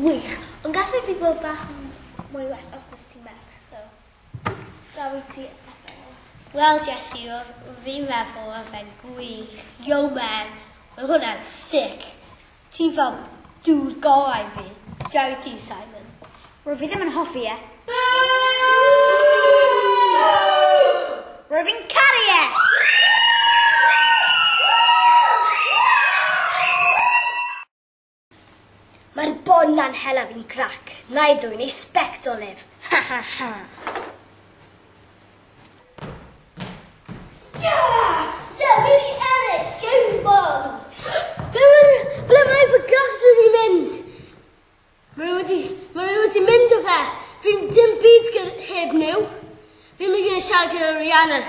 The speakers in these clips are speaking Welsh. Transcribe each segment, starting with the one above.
gwych, ond gallai ti bod bach mwy well os bys ti'n merch, so draw I ti. Wel, Jessie, fi'n meddwl o fe'n gwych. Yo, man, mae hwnna'n sick. Ti'n fel dŵr gorau fi. Draw I ti, Simon. Rwy fi ddim yn hoffi e. Rwy fi'n caru e! Mae'r bon na'n hela fi'n crac. Na I ddwyn ei spectolif. Ha ha ha. Yeah, fi di ennill, James Bond. Ble mae fy glas wedi mynd? Mae wedi mynd o fe. Fi'n dim byd heb nhw. Fi'n mynd i siarad gyda Rihanna.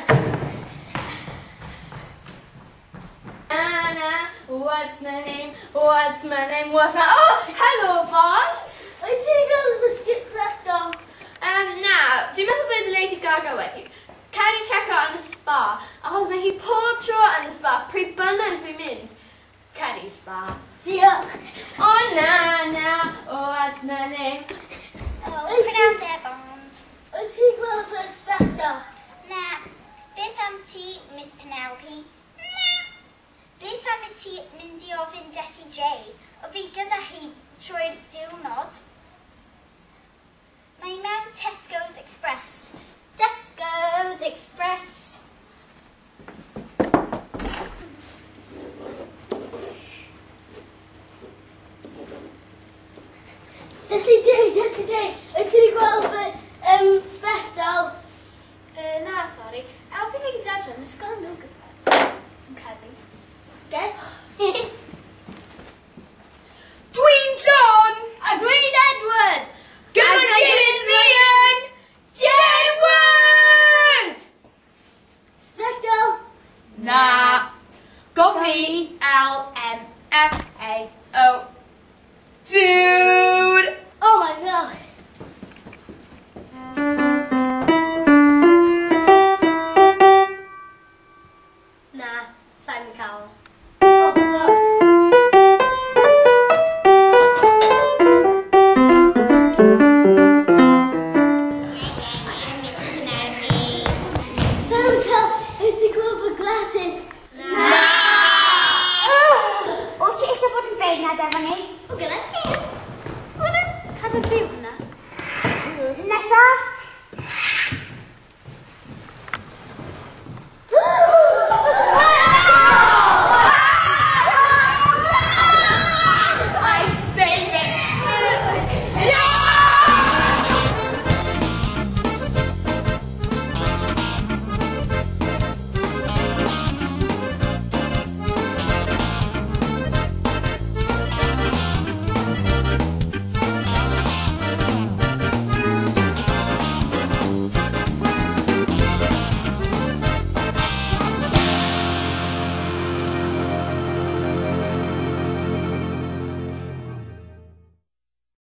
Anna, what's my name? What's my name? What's my... Oh, hello, Bond! Wyt ti'n gael fy skip recto? Na, dwi'n meddwl bod Lady Gaga wedi. Can I check out yn y spa? Achos mae hi pob tro yn y spa, pryd bynnag fi'n mynd. Can I spa? Diolch. Oh, na, oh, what's my name? Prynawn de, Bond. Wyt ti'n gweld fy specto? Na, beth am ti, Miss Penelope? Na. Beth am ti mynd I ofyn Jessie J? O fi gyda hi trwy'r diwrnod. Mae mewn Tesco's Express. Tesco's Express. Jessie J, wyt ti'n gweld fy spectol? Na, sorry. Elf fi'n ei judge yn ysgol nhw gyda. Dwi'n credu. Gen? Dwi'n John! A dwi'n Edward! Gyda'n gilydd ni yn Jedward! Spectol? Na. Gofni L-M-F-A-O. Dude! Oh my god. Na, Simon Cowell. Oh my god. Miss Penelope. So, wyt ti'n gweld fy glasses? Na! O ti eisiau bod yn feirniad efo ni? O gyda. Cadw'r byw hwnna. Nesaf,